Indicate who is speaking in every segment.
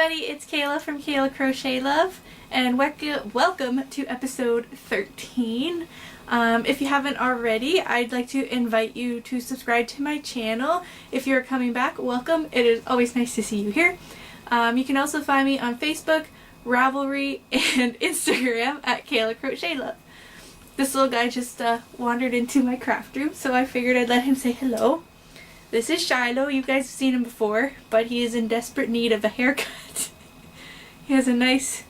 Speaker 1: everybody, it's Kayla from Kayla Crochet Love, and welcome to episode 13. If you haven't already, I'd like to invite you to subscribe to my channel. If you're coming back, welcome. It is always nice to see you here. You can also find me on Facebook, Ravelry, and Instagram at Kayla Crochet Love. This little guy just wandered into my craft room, so I figured I'd let him say hello. This is Shiloh. You guys have seen him before, but he is in desperate need of a haircut. He has a nice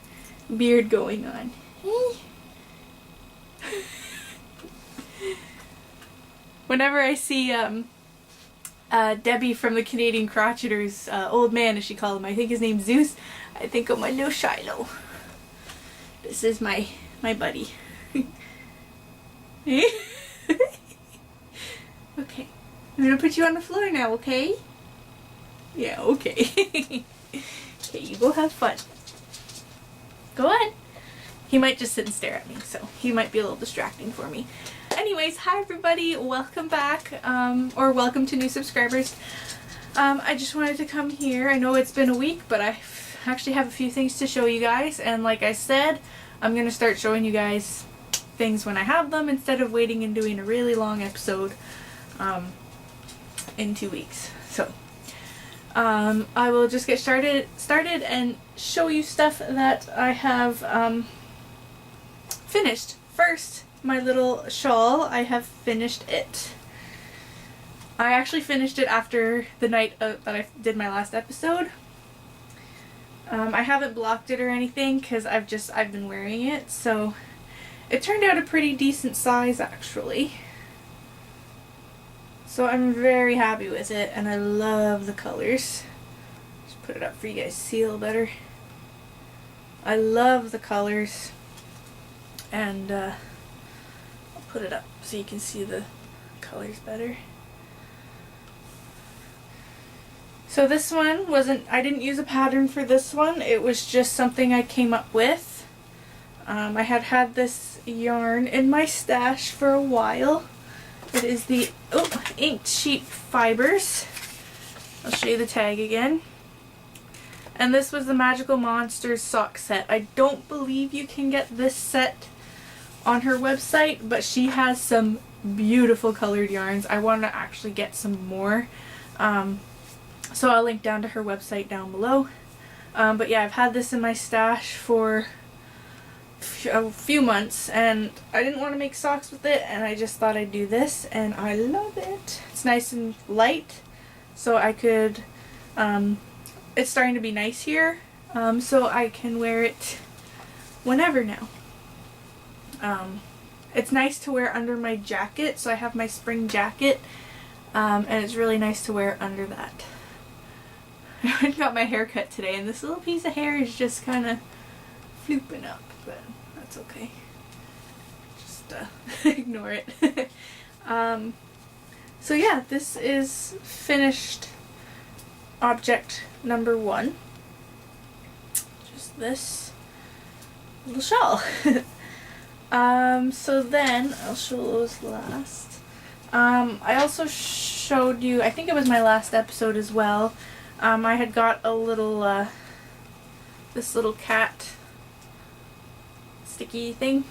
Speaker 1: beard going on. Whenever I see Debbie from the Canadian Crocheters, old man as she calls him, I think his name's Zeus, I think of my little Shiloh. This is my buddy. Okay. I'm gonna put you on the floor now, okay? Yeah, okay. Okay, you go have fun. Go on. He might just sit and stare at me, so he might be a little distracting for me. Anyways, hi everybody, welcome back, or welcome to new subscribers. I just wanted to come here. I know it's been a week, but I actually have a few things to show you guys, and like I said, I'm gonna start showing you guys things when I have them instead of waiting and doing a really long episode in 2 weeks. So I will just get started and show you stuff that I have finished. First, my little shawl, I have finished it. I actually finished it after the night that I did my last episode. I haven't blocked it or anything because I've been wearing it, so it turned out a pretty decent size actually. So I'm very happy with it, and I love the colors. Just put it up for you guys to see a little better. I love the colors, and I'll put it up so you can see the colors better. So this one I didn't use a pattern for this one, it was just something I came up with. I had this yarn in my stash for a while. It is the Inked Sheep Fibers. I'll show you the tag again. And this was the Magical Monsters sock set. I don't believe you can get this set on her website, but she has some beautiful colored yarns. I want to actually get some more. So I'll link down to her website down below. But yeah, I've had this in my stash for a few months, and I didn't want to make socks with it, and I just thought I'd do this, and I love it. It's nice and light, so I could, it's starting to be nice here, so I can wear it whenever now. It's nice to wear under my jacket, so I have my spring jacket, and it's really nice to wear under that. I got my hair cut today, and this little piece of hair is just kind of flooping up, but that's okay. Just ignore it. So yeah, this is finished object number 1. Just this little shawl. So then I'll show those last. I also showed you, I think it was my last episode as well, I had got a little this little cat sticky thing.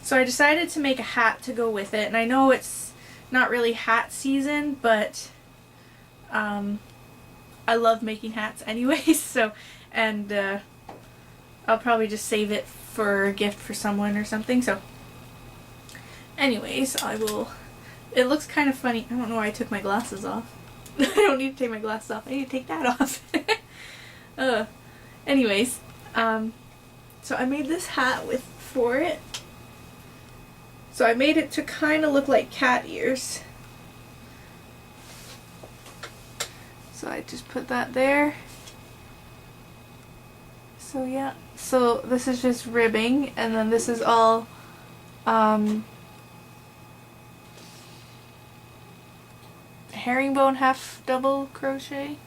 Speaker 1: So I decided to make a hat to go with it, and I know it's not really hat season, but I love making hats anyways, so, and I'll probably just save it for a gift for someone or something. So anyways, it looks kind of funny. I don't know why I took my glasses off. I don't need to take my glasses off. I need to take that off. Anyways, so I made this hat for it. So I made it to kind of look like cat ears. So I just put that there. So yeah, so this is just ribbing, and then this is all herringbone half double crochet.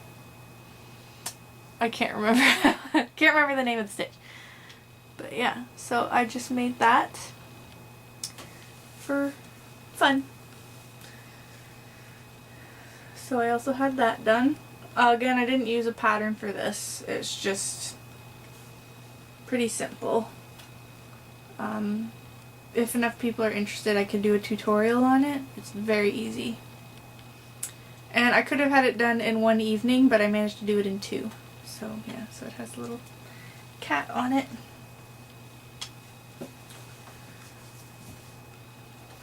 Speaker 1: I can't remember. Can't remember the name of the stitch. But yeah, so I just made that for fun. So I also had that done. Again, I didn't use a pattern for this. It's just pretty simple. If enough people are interested, I could do a tutorial on it. It's very easy. And I could have had it done in one evening, but I managed to do it in 2. So yeah, so it has a little cat on it.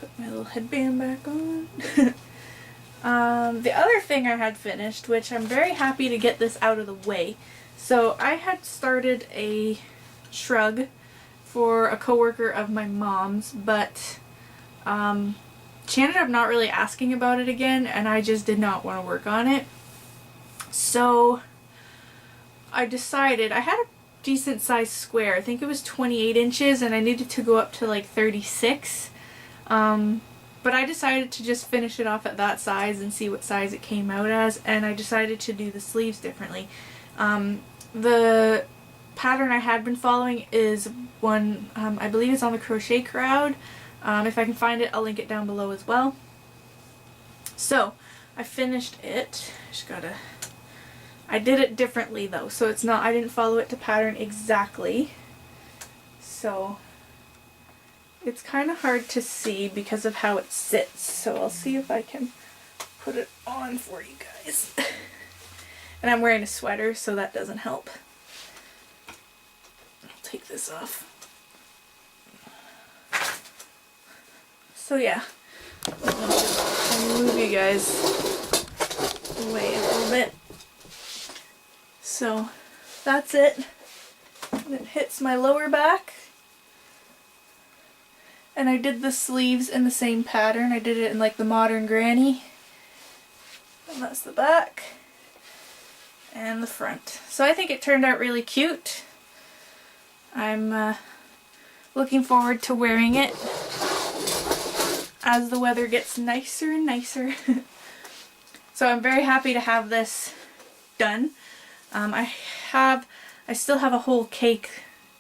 Speaker 1: Put my little headband back on. The other thing I had finished, which I'm very happy to get this out of the way. So I had started a shrug for a coworker of my mom's, but she ended up not really asking about it again, and I just did not want to work on it. So I decided, I had a decent sized square. I think it was 28 inches, and I needed to go up to like 36. But I decided to just finish it off at that size and see what size it came out as, and I decided to do the sleeves differently. The pattern I had been following is one, I believe it's on the Crochet Crowd. If I can find it, I'll link it down below as well. So I finished it. I did it differently though, so it's not, I didn't follow it to pattern exactly. So it's kind of hard to see because of how it sits. So I'll see if I can put it on for you guys. And I'm wearing a sweater, so that doesn't help. I'll take this off. So yeah, I'll move you guys away a little bit. So that's it. And it hits my lower back. And I did the sleeves in the same pattern. I did it in like the modern granny. And that's the back. And the front. So I think it turned out really cute. I'm looking forward to wearing it as the weather gets nicer and nicer. So I'm very happy to have this done. I still have a whole cake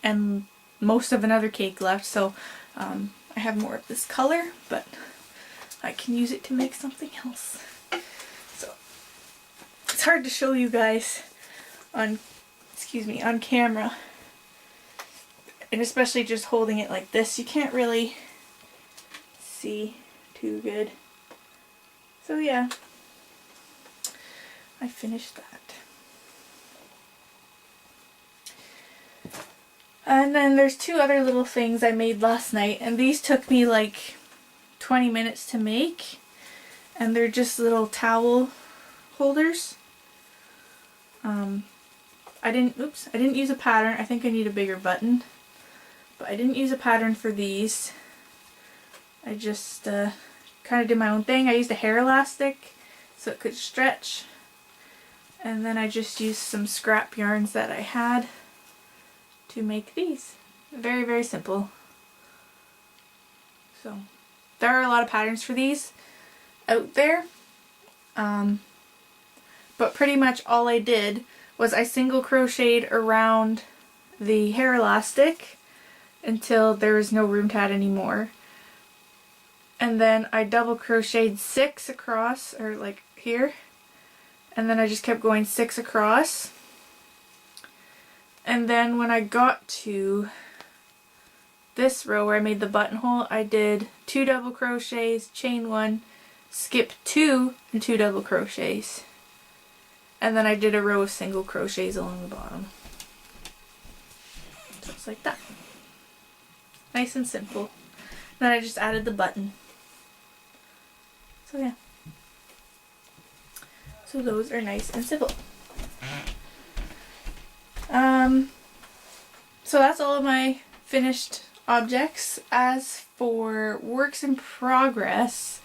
Speaker 1: and most of another cake left, so I have more of this color, but I can use it to make something else. So it's hard to show you guys on camera, and especially just holding it like this, you can't really see too good. So yeah, I finished that. And then there's 2 other little things I made last night, and these took me like 20 minutes to make, and they're just little towel holders. I didn't use a pattern. I think I need a bigger button, but I didn't use a pattern for these. I just kind of did my own thing. I used a hair elastic so it could stretch, and then I just used some scrap yarns that I had to make these. Very, very simple. So there are a lot of patterns for these out there, but pretty much all I did was I single crocheted around the hair elastic until there was no room to add anymore, and then I double crocheted 6 across, or like here, and then I just kept going 6 across. And then when I got to this row where I made the buttonhole, I did 2 double crochets, chain 1, skip 2, and 2 double crochets. And then I did a row of single crochets along the bottom. Just like that. Nice and simple. Then I just added the button. So yeah. So those are nice and simple. So that's all of my finished objects. As for works in progress,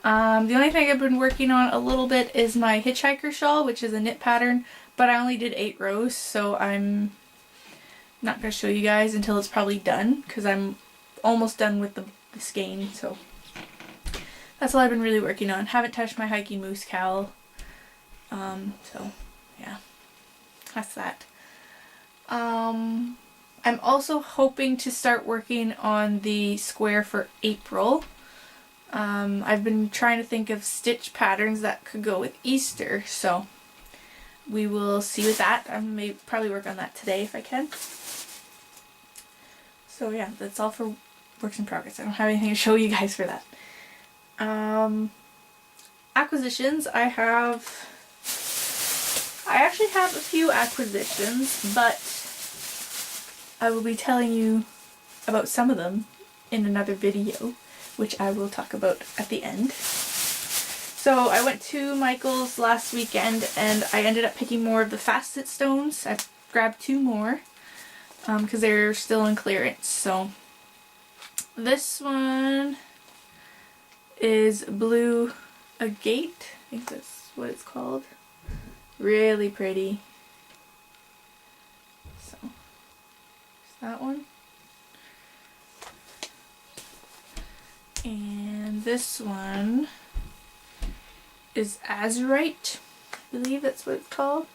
Speaker 1: the only thing I've been working on a little bit is my hitchhiker shawl, which is a knit pattern, but I only did 8 rows, so I'm not going to show you guys until it's probably done, because I'm almost done with the skein. So that's all I've been really working on. Haven't touched my hiking moose cowl. So yeah, that's that. I'm also hoping to start working on the square for April. I've been trying to think of stitch patterns that could go with Easter, so we will see with that. I may probably work on that today if I can. So yeah, that's all for works in progress. I don't have anything to show you guys for that. Acquisitions, I actually have a few acquisitions, but I will be telling you about some of them in another video, which I will talk about at the end. So I went to Michael's last weekend and I ended up picking more of the facet stones. I grabbed 2 more because they're still in clearance. So this one is Blue Agate. I think that's what it's called. Really pretty. So there's that one. And this one is Azurite. I believe that's what it's called.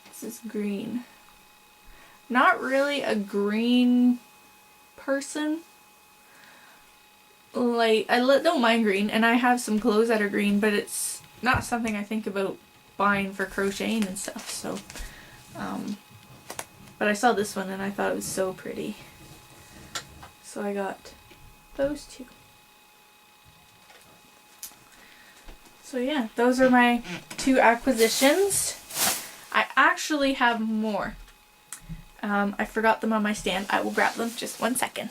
Speaker 1: This is green. Not really a green person. Like, I don't mind green, and I have some clothes that are green, but it's not something I think about buying for crocheting and stuff, so, but I saw this one and I thought it was so pretty. So I got those 2. So yeah, those are my 2 acquisitions. I actually have more. I forgot them on my stand. I will grab them just 1 second.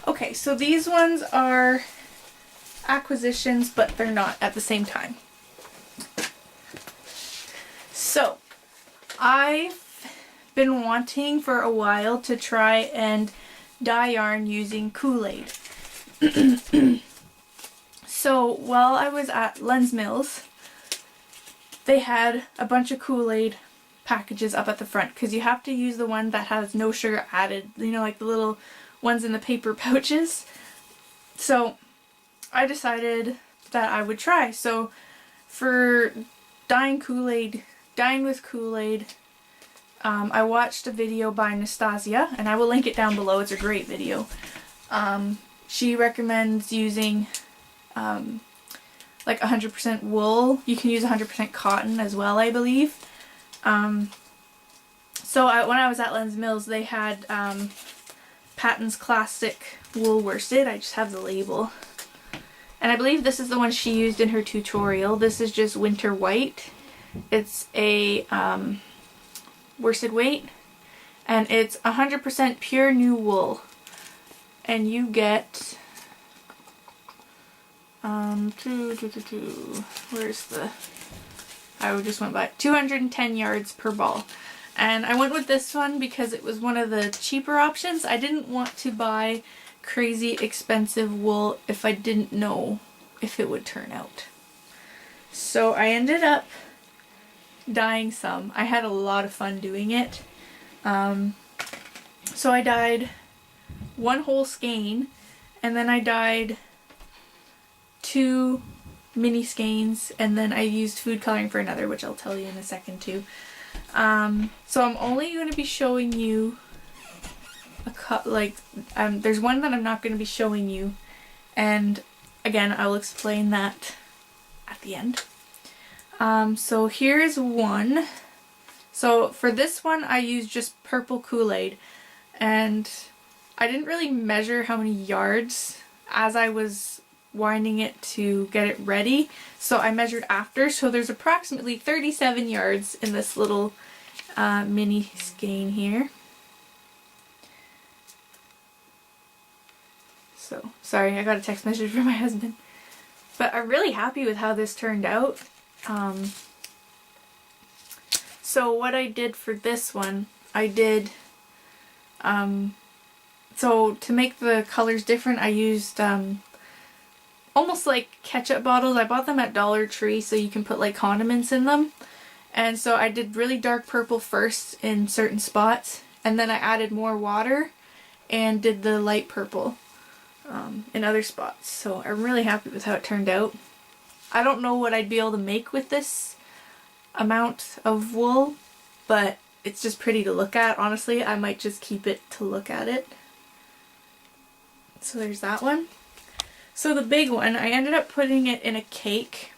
Speaker 1: Okay, so these ones are acquisitions, but they're not at the same time. So, I've been wanting for a while to try and dye yarn using Kool-Aid. So, while I was at Lens Mills, they had a bunch of Kool-Aid packages up at the front, because you have to use the one that has no sugar added, you know, like the little ones in the paper pouches. So I decided that I would try. So for dyeing with Kool-Aid, I watched a video by Nastasia, and I will link it down below. It's a great video. She recommends using like 100% wool. You can use 100% cotton as well, I believe. So when I was at Lens Mills, they had Patton's Classic Wool Worsted. I just have the label. And I believe this is the one she used in her tutorial. This is just Winter White. It's a worsted weight. And it's 100% pure new wool. And you get... where's the... I just went by 210 yards per ball. And I went with this one because it was one of the cheaper options. I didn't want to buy crazy expensive wool if I didn't know if it would turn out. So I ended up dyeing some. I had a lot of fun doing it. So I dyed 1 whole skein, and then I dyed 2 mini skeins, and then I used food coloring for another, which I'll tell you in a second too. So I'm only going to be showing you there's one that I'm not going to be showing you, and again I'll explain that at the end. So here's one. So for this one I used just purple Kool-Aid, and I didn't really measure how many yards as I was winding it to get it ready, so I measured after. So there's approximately 37 yards in this little mini skein here. So sorry, I got a text message from my husband, but I'm really happy with how this turned out. So what I did for this one, I did so to make the colors different, I used almost like ketchup bottles. I bought them at Dollar Tree, so you can put like condiments in them. And so I did really dark purple first in certain spots, and then I added more water and did the light purple in other spots. So I'm really happy with how it turned out. I don't know what I'd be able to make with this amount of wool, but it's just pretty to look at. Honestly, I might just keep it to look at it. So there's that one. So the big one, I ended up putting it in a cake.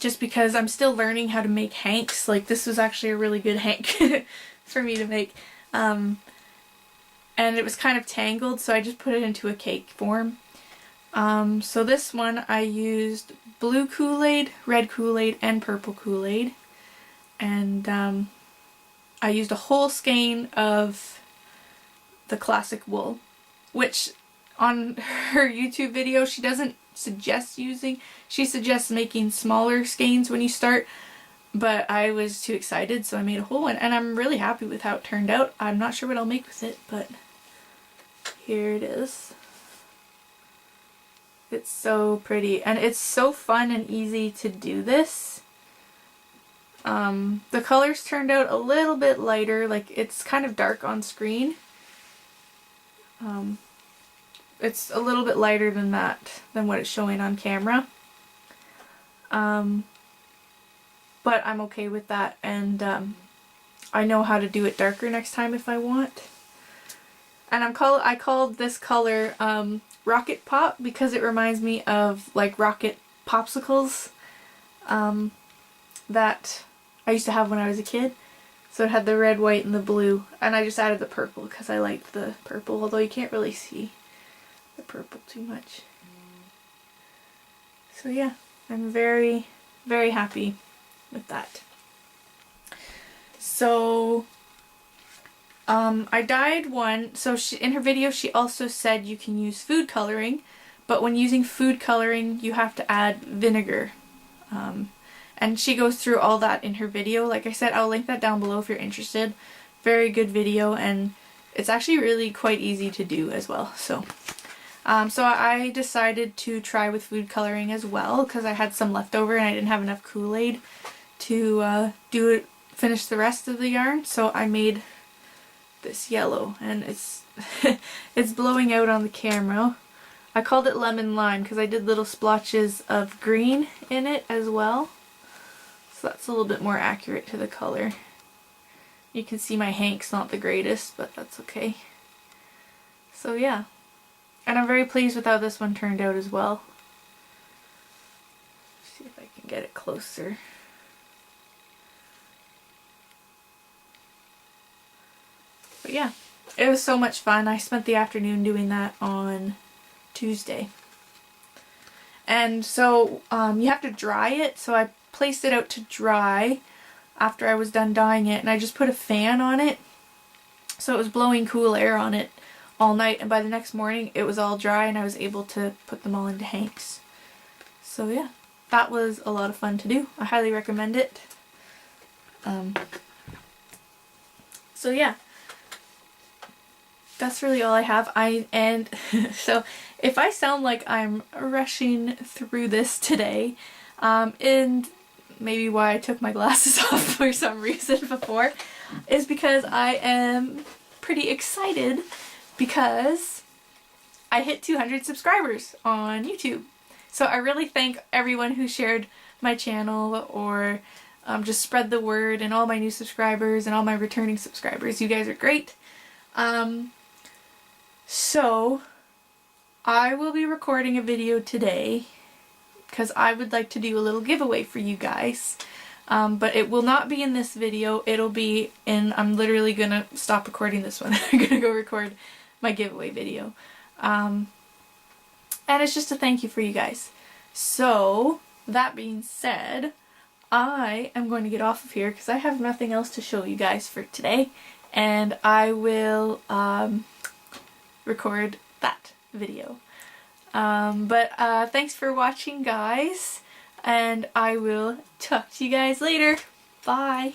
Speaker 1: Just because I'm still learning how to make hanks. Like, this was actually a really good hank for me to make. And it was kind of tangled, so I just put it into a cake form. So this one I used blue Kool-Aid, red Kool-Aid, and purple Kool-Aid. And I used a whole skein of the classic wool, which on her YouTube video she doesn't suggest using. She suggests making smaller skeins when you start, but I was too excited, so I made a whole one, and I'm really happy with how it turned out. I'm not sure what I'll make with it, but here it is. It's so pretty, and it's so fun and easy to do this. The colors turned out a little bit lighter, like it's kind of dark on screen. It's a little bit lighter than what it's showing on camera. But I'm okay with that, and I know how to do it darker next time if I want. And I called this color Rocket Pop because it reminds me of like rocket popsicles that I used to have when I was a kid. So it had the red, white, and the blue, and I just added the purple because I liked the purple, although you can't really see the purple too much. So yeah, I'm very, very happy with that. So I dyed one. So in her video she also said you can use food coloring, but when using food coloring you have to add vinegar. And she goes through all that in her video. Like I said, I'll link that down below if you're interested. Very good video, and it's actually really quite easy to do as well. So I decided to try with food coloring as well because I had some left over and I didn't have enough Kool-Aid to finish the rest of the yarn. So I made this yellow, and it's it's blowing out on the camera. I called it lemon lime because I did little splotches of green in it as well. So that's a little bit more accurate to the color. You can see my hank's not the greatest, but that's okay. So yeah. And I'm very pleased with how this one turned out as well. Let's see if I can get it closer. But yeah, it was so much fun. I spent the afternoon doing that on Tuesday. And so you have to dry it, so I placed it out to dry after I was done dyeing it, and I just put a fan on it so it was blowing cool air on it all night, and by the next morning it was all dry and I was able to put them all into hanks. So yeah, that was a lot of fun to do. I highly recommend it. So yeah, that's really all I have. So if I sound like I'm rushing through this today, and maybe why I took my glasses off for some reason before, is because I am pretty excited because I hit 200 subscribers on YouTube. So I really thank everyone who shared my channel or just spread the word, and all my new subscribers and all my returning subscribers. You guys are great. So I will be recording a video today because I would like to do a little giveaway for you guys. But it will not be in this video. It'll be in, I'm literally gonna stop recording this one. I'm gonna go record my giveaway video. And it's just a thank you for you guys. So that being said, I am going to get off of here because I have nothing else to show you guys for today, and I will record that video. Thanks for watching, guys, and I will talk to you guys later. Bye!